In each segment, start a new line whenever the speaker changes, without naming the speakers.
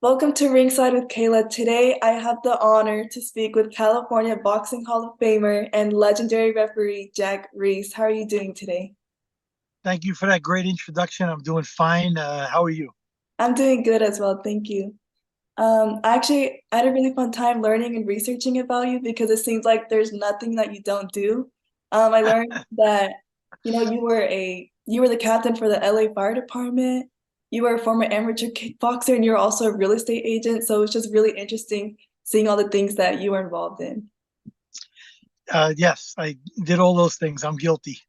Welcome to Ringside with Kayla. Today, I have the honor to speak with California Boxing Hall of Famer and legendary referee Jack REISS. How are you doing today?
Thank you for that great introduction. I'm doing fine. How are you?
I'm doing good as well, thank you. I had a really fun time learning and researching about you because it seems like there's nothing that you don't do. I learned that you were the captain for the LA Fire Department. You were a former amateur kickboxer and you're also a real estate agent. So it's just really interesting seeing all the things that you were involved in.
Yes, I did all those things. I'm guilty.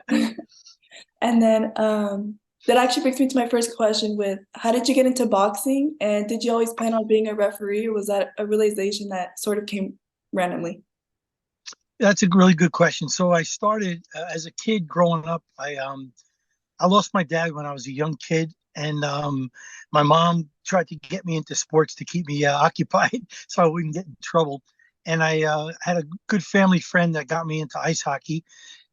And then that actually brings me to my first question with how did you get into boxing? And did you always plan on being a referee, or was that a realization that sort of came randomly?
That's a really good question. So I started as a kid growing up. I lost my dad when I was a young kid, and my mom tried to get me into sports to keep me occupied so I wouldn't get in trouble. And I had a good family friend that got me into ice hockey.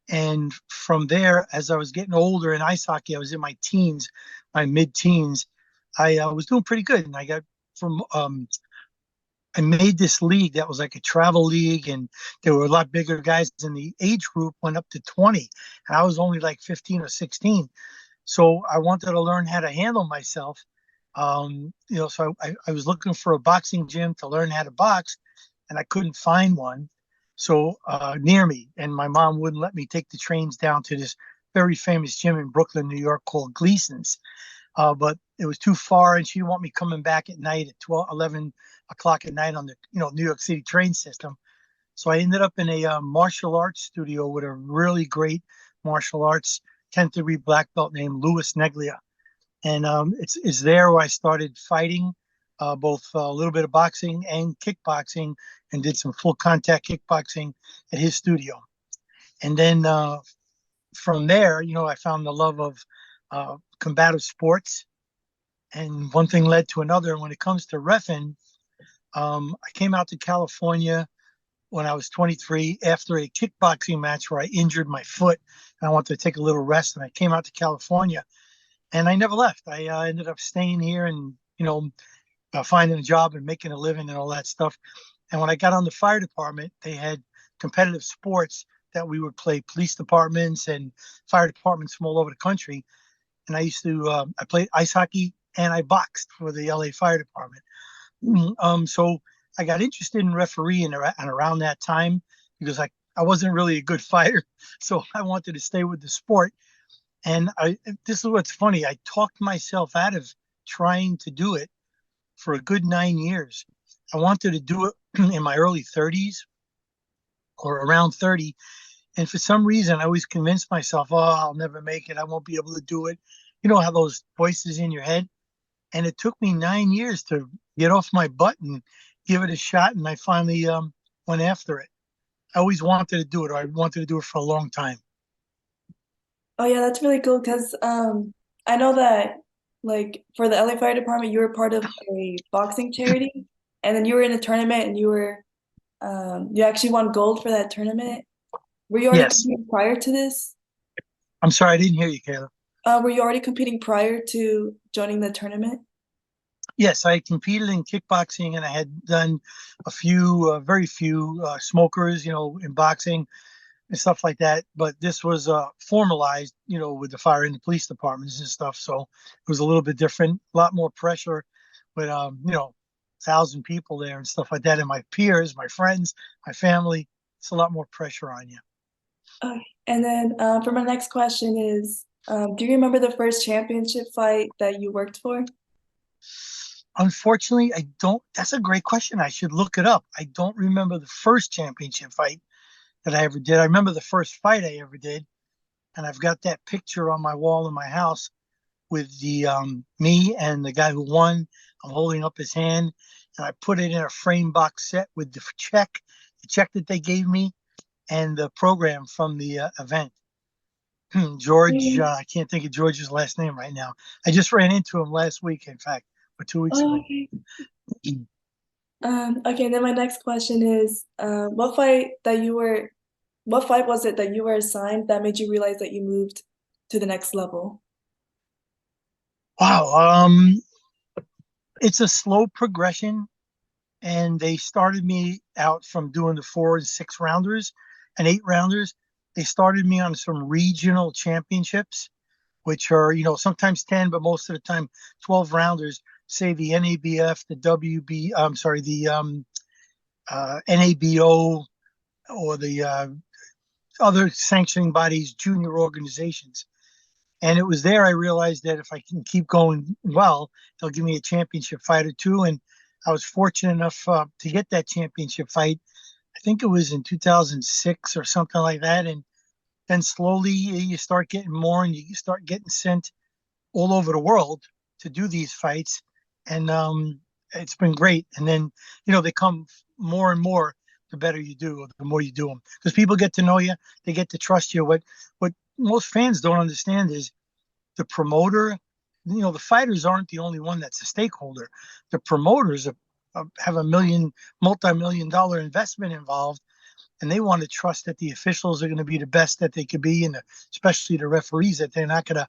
And from there, as I was getting older in ice hockey, I was in my teens, my mid-teens. I was doing pretty good, and I got from I made this league that was like a travel league, and there were a lot bigger guys, and the age group went up to 20, and I was only like 15 or 16. So I wanted to learn how to handle myself. So I was looking for a boxing gym to learn how to box, and I couldn't find one. So near me, and my mom wouldn't let me take the trains down to this very famous gym in Brooklyn, New York called Gleason's. But it was too far, and she didn't want me coming back at night at 12, 11 o'clock at night on the New York City train system. So I ended up in a martial arts studio with a really great martial arts 10th degree black belt named Louis Neglia. And it's there where I started fighting, both a little bit of boxing and kickboxing, and did some full contact kickboxing at his studio. And then from there, I found the love of combative sports, and one thing led to another. And when it comes to reffing, I came out to California when I was 23 after a kickboxing match where I injured my foot, and I wanted to take a little rest. And I came out to California, and I never left. I ended up staying here and finding a job and making a living and all that stuff. And when I got on the fire department, they had competitive sports that we would play, police departments and fire departments from all over the country. And I played ice hockey and I boxed for the LA Fire Department. So I got interested in refereeing and around that time because I wasn't really a good fighter. So I wanted to stay with the sport. And this is what's funny. I talked myself out of trying to do it for a good 9 years. I wanted to do it in my early 30s or around 30. And for some reason, I always convinced myself, oh, I'll never make it. I won't be able to do it. You know how those voices in your head? And it took me 9 years to get off my butt and give it a shot. And I finally went after it. I always wanted to do it, or I wanted to do it for a long time.
Oh yeah, that's really cool because I know that like for the LA Fire Department, you were part of a boxing charity, and then you were in a tournament and you actually won gold for that tournament. Were you already
Yes.
competing prior to this?
I'm sorry, I didn't hear you, Kayla.
Were you already competing prior to joining the tournament?
Yes, I competed in kickboxing, and I had done very few smokers, in boxing and stuff like that. But this was formalized, with the fire and the police departments and stuff. So it was a little bit different, a lot more pressure with, 1,000 people there and stuff like that. And my peers, my friends, my family, it's a lot more pressure on you.
Okay. And then for my next question is, do you remember the first championship fight that you worked for?
Unfortunately, I don't. That's a great question. I should look it up. I don't remember the first championship fight that I ever did. I remember the first fight I ever did, and I've got that picture on my wall in my house with the me and the guy who won. I'm holding up his hand, and I put it in a frame box set with the check that they gave me, and the program from the event. George,
Mm.
I can't think of George's last name right now. I just ran into him last week, in fact, or 2 weeks
Oh,
ago.
okay. Okay, and then my next question is, what fight was it that you were assigned that made you realize that you moved to the next level?
Wow. It's a slow progression, and they started me out from doing the 4 and 6 rounders and 8 rounders. They started me on some regional championships, which are, sometimes 10, but most of the time 12 rounders, say the NABF, the WB, I'm sorry, the NABO, or the other sanctioning bodies, junior organizations. And it was there I realized that if I can keep going well, they'll give me a championship fight or two. And I was fortunate enough to get that championship fight. I think it was in 2006 or something like that. And then slowly you start getting more, and you start getting sent all over the world to do these fights. And it's been great. And then, they come more and more the better you do, the more you do them. Because people get to know you, they get to trust you. What most fans don't understand is the promoter, the fighters aren't the only one that's a stakeholder. The promoters have a multi-million dollar investment involved, and they want to trust that the officials are going to be the best that they could be, and especially the referees, that they're not going to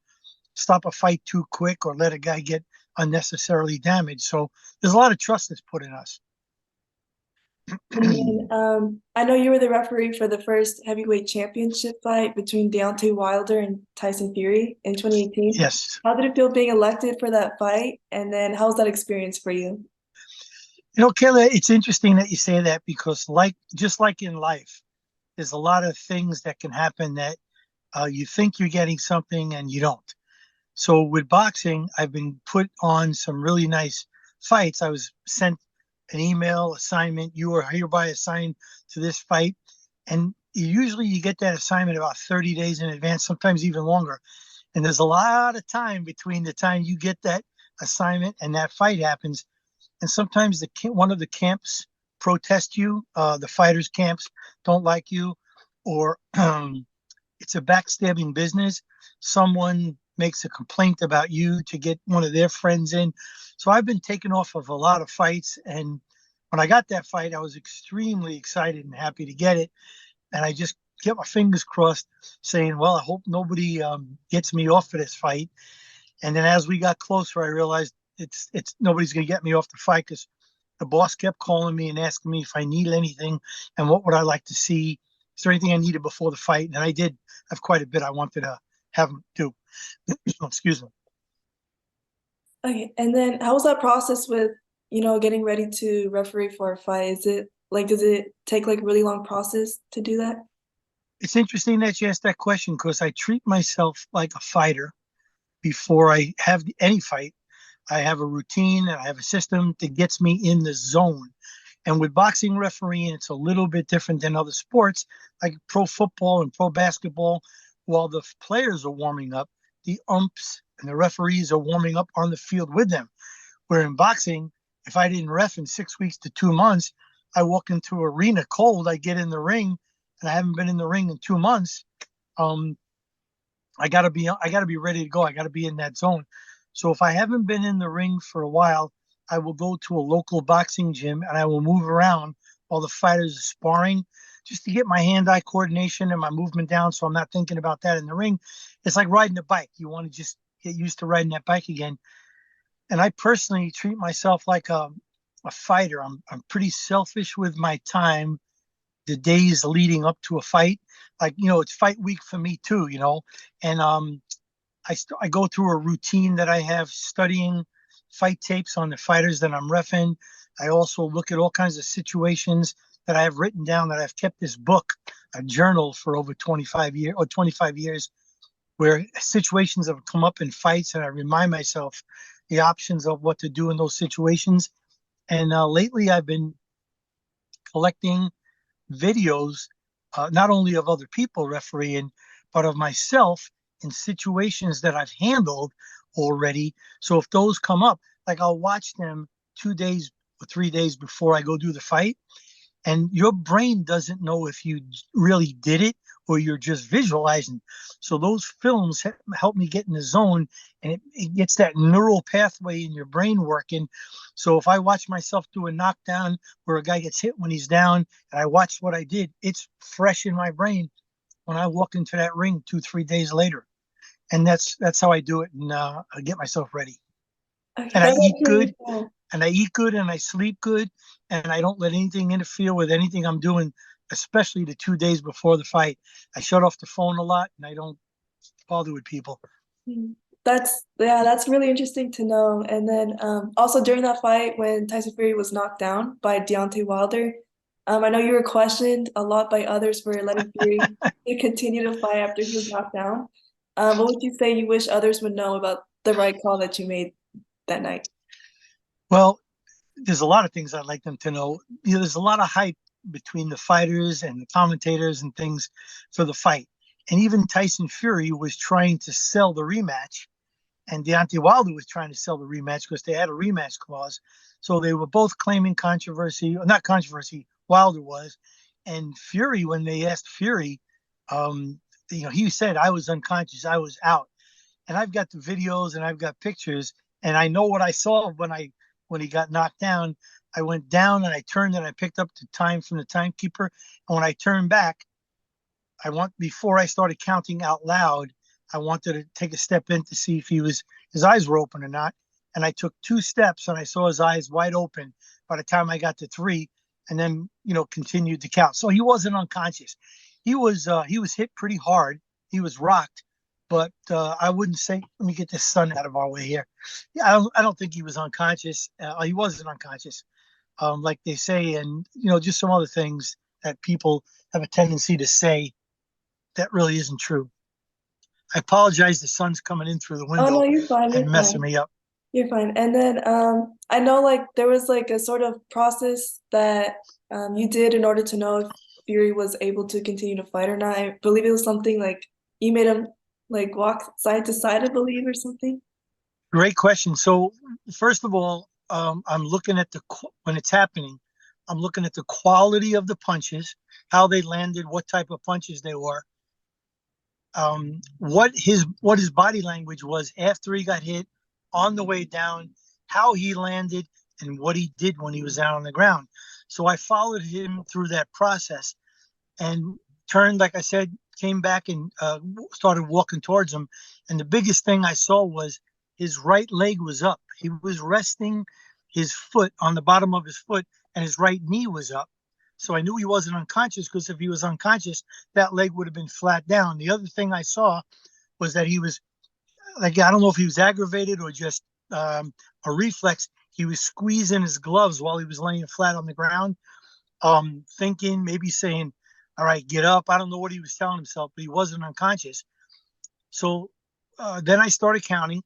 stop a fight too quick or let a guy get unnecessarily damaged. So there's a lot of trust that's put in us.
And then I know you were the referee for the first heavyweight championship fight between Deontay Wilder and Tyson Fury in 2018.
Yes.
How did it feel being elected for that fight? And then how was that experience for you?
Kayla, it's interesting that you say that, because just like in life, there's a lot of things that can happen that you think you're getting something and you don't. So with boxing, I've been put on some really nice fights. I was sent an email assignment. You are hereby assigned to this fight. And usually you get that assignment about 30 days in advance, sometimes even longer. And there's a lot of time between the time you get that assignment and that fight happens. And sometimes one of the camps protest you. The fighters' camps don't like you, or it's a backstabbing business. Someone makes a complaint about you to get one of their friends in. So I've been taken off of a lot of fights. And when I got that fight, I was extremely excited and happy to get it. And I just kept my fingers crossed, saying, well, I hope nobody gets me off of this fight. And then as we got closer, I realized it's nobody's going to get me off the fight, because the boss kept calling me and asking me if I needed anything and what would I like to see. Is there anything I needed before the fight? And I did have quite a bit I wanted to have him do. Excuse me.
Okay, and then how was that process with, getting ready to referee for a fight? Does it take like a really long process to do that?
It's interesting that you asked that question, because I treat myself like a fighter before I have any fight. I have a routine and I have a system that gets me in the zone. And with boxing refereeing, it's a little bit different than other sports, like pro football and pro basketball. While the players are warming up, the umps and the referees are warming up on the field with them. Where in boxing, if I didn't ref in 6 weeks to 2 months, I walk into an arena cold, I get in the ring, and I haven't been in the ring in 2 months. Um, I gotta be ready to go. I gotta be in that zone. So if I haven't been in the ring for a while, I will go to a local boxing gym and I will move around while the fighters are sparring, just to get my hand-eye coordination and my movement down, so I'm not thinking about that in the ring. It's like riding a bike. You want to just get used to riding that bike again. And I personally treat myself like a fighter. I'm pretty selfish with my time the days leading up to a fight. Like, it's fight week for me too, and I go through a routine that I have, studying fight tapes on the fighters that I'm reffing. I also look at all kinds of situations that I have written down, that I've kept this book, a journal, for over 25 years, where situations have come up in fights, and I remind myself the options of what to do in those situations. And lately I've been collecting videos, not only of other people refereeing, but of myself in situations that I've handled already. So if those come up, like, I'll watch them 2 days or 3 days before I go do the fight. And your brain doesn't know if you really did it or you're just visualizing. So those films help me get in the zone, and it gets that neural pathway in your brain working. So if I watch myself do a knockdown where a guy gets hit when he's down, and I watch what I did, it's fresh in my brain when I walk into that ring 2, 3 days later. And that's how I do it, and I get myself ready.
Okay,
And I
that's
eat
actually
good.
cool.
and I eat good and I sleep good, and I don't let anything interfere with anything I'm doing, especially the 2 days before the fight. I shut off the phone a lot and I don't bother with people.
Mm. That's really interesting to know. And then also during that fight when Tyson Fury was knocked down by Deontay Wilder, I know you were questioned a lot by others for letting Fury to continue to fight after he was knocked down. What would you say you wish others would know about the right call that you made that night?
Well, there's a lot of things I'd like them to know. There's a lot of hype between the fighters and the commentators and things for the fight. And even Tyson Fury was trying to sell the rematch, and Deontay Wilder was trying to sell the rematch because they had a rematch clause. So they were both claiming controversy, not controversy, Wilder was. And Fury, when they asked Fury, um, he said, I was unconscious, I was out. And I've got the videos and I've got pictures, and I know what I saw when he got knocked down. I went down and I turned and I picked up the time from the timekeeper. And when I turned back, before I started counting out loud, I wanted to take a step in to see if his eyes were open or not. And I took 2 steps and I saw his eyes wide open by the time I got to 3, and then continued to count. So he wasn't unconscious. He was hit pretty hard. He was rocked, but I wouldn't say. Let me get this sun out of our way here. Yeah, I don't think he was unconscious. He wasn't unconscious, like they say, and just some other things that people have a tendency to say that really isn't true. I apologize. The sun's coming in through the
Oh no,
window
you're fine,
and
you're
messing
fine.
me up.
You're fine. And then I know like there was like a sort of process that you did in order to know if Fury was able to continue to fight or not. I believe it was something like you made him like walk side to side, I believe, or something.
Great question. So, first of all, I'm looking at when it's happening. I'm looking at the quality of the punches, how they landed, what type of punches they were, what his body language was after he got hit, on the way down, how he landed, and what he did when he was down on the ground. So I followed him through that process and turned, like I said, came back and started walking towards him. And the biggest thing I saw was his right leg was up. He was resting his foot on the bottom of his foot, and his right knee was up. So I knew he wasn't unconscious, because if he was unconscious, that leg would have been flat down. The other thing I saw was that he was, like, I don't know if he was aggravated or just a reflex. He was squeezing his gloves while he was laying flat on the ground, thinking, maybe saying, all right, get up. I don't know what he was telling himself, but he wasn't unconscious. So then I started counting.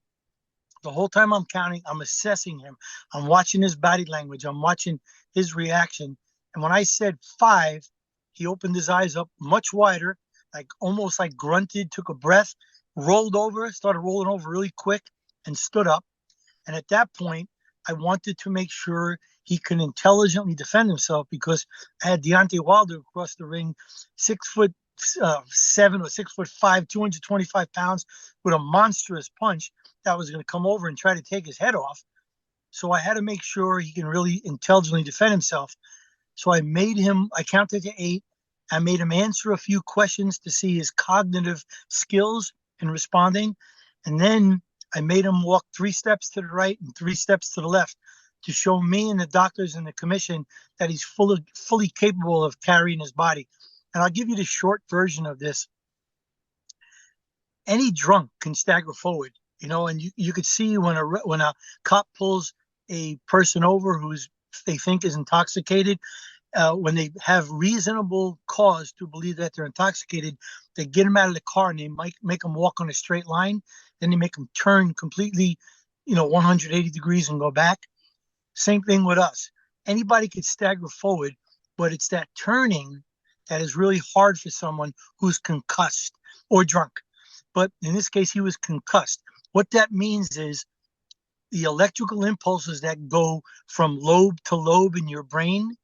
The whole time I'm counting, I'm assessing him. I'm watching his body language. I'm watching his reaction. And when I said 5, he opened his eyes up much wider, like almost like grunted, took a breath, rolled over, started rolling over really quick, and stood up. And at that point, I wanted to make sure he can intelligently defend himself, because I had Deontay Wilder across the ring, 6'7" or 6'5", 225 pounds, with a monstrous punch that was going to come over and try to take his head off. So I had to make sure he can really intelligently defend himself. So I counted to 8. I made him answer a few questions to see his cognitive skills in responding. And then I made him walk 3 steps to the right and 3 steps to the left, to show me and the doctors and the commission that he's fully capable of carrying his body. And I'll give you the short version of this. Any drunk can stagger forward, and you could see when a cop pulls a person over who's they think is intoxicated, when they have reasonable cause to believe that they're intoxicated, they get them out of the car and they might make them walk on a straight line. Then they make them turn completely, 180 degrees and go back. Same thing with us. Anybody could stagger forward, but it's that turning that is really hard for someone who's concussed or drunk. But in this case, he was concussed. What that means is the electrical impulses that go from lobe to lobe in your brain,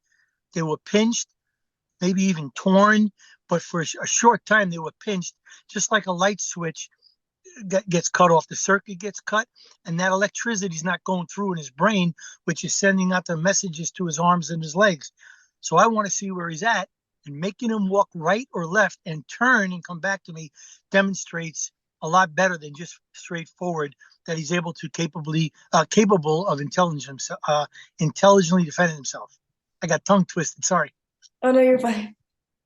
they were pinched, maybe even torn, but for a short time they were pinched, just like a light switch that gets cut off. The circuit gets cut, and that electricity is not going through in his brain, which is sending out the messages to his arms and his legs. So I want to see where he's at, and making him walk right or left and turn and come back to me demonstrates a lot better than just straightforward. That he's able to capable of intelligently defending himself. I got tongue twisted. Sorry.
Oh no, you're fine.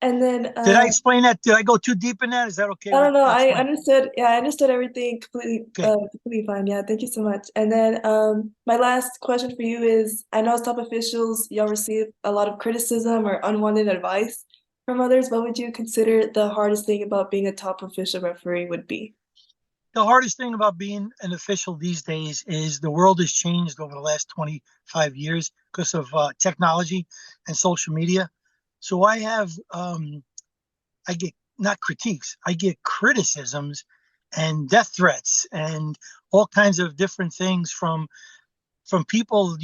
And then
Did I explain that? Did I go too deep in that? Is that okay
I
with
don't know.
to
I
explain?
understood. Yeah, I understood everything
Okay.
completely fine. Yeah, thank you so much. And then my last question for you is, I know as top officials, y'all receive a lot of criticism or unwanted advice from others. What would you consider the hardest thing about being a top official referee would be?
The hardest thing about being an official these days is the world has changed over the last 25 years because of technology and social media. So I get not critiques, I get criticisms and death threats and all kinds of different things from people,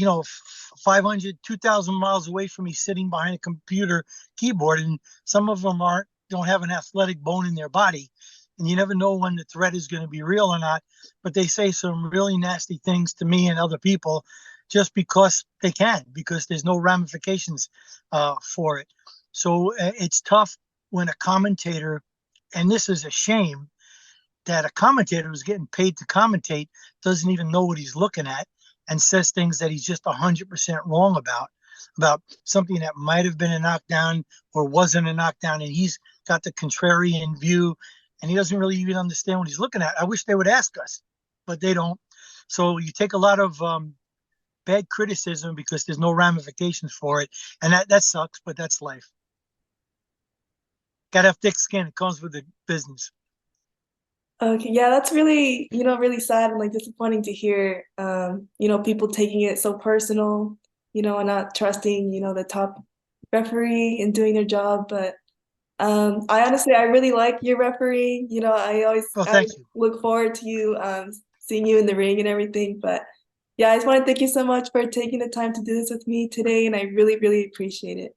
500, 2,000 miles away from me sitting behind a computer keyboard. And some of them don't have an athletic bone in their body. And you never know when the threat is going to be real or not. But they say some really nasty things to me and other people just because they can, because there's no ramifications for it. So it's tough when a commentator, and this is a shame, that a commentator who's getting paid to commentate doesn't even know what he's looking at and says things that he's just 100% wrong about something that might have been a knockdown or wasn't a knockdown, and he's got the contrarian view and he doesn't really even understand what he's looking at. I wish they would ask us, but they don't. So you take a lot of bad criticism because there's no ramifications for it, and that sucks, but that's life. Gotta have thick skin. It comes with the business.
Okay, yeah, that's really, really sad and like disappointing to hear, people taking it so personal, and not trusting, the top referee and doing their job. But I really like your refereeing.
Well,
I
thank you.
look forward to you seeing you in the ring and everything. But yeah, I just want to thank you so much for taking the time to do this with me today, and I really, really appreciate it.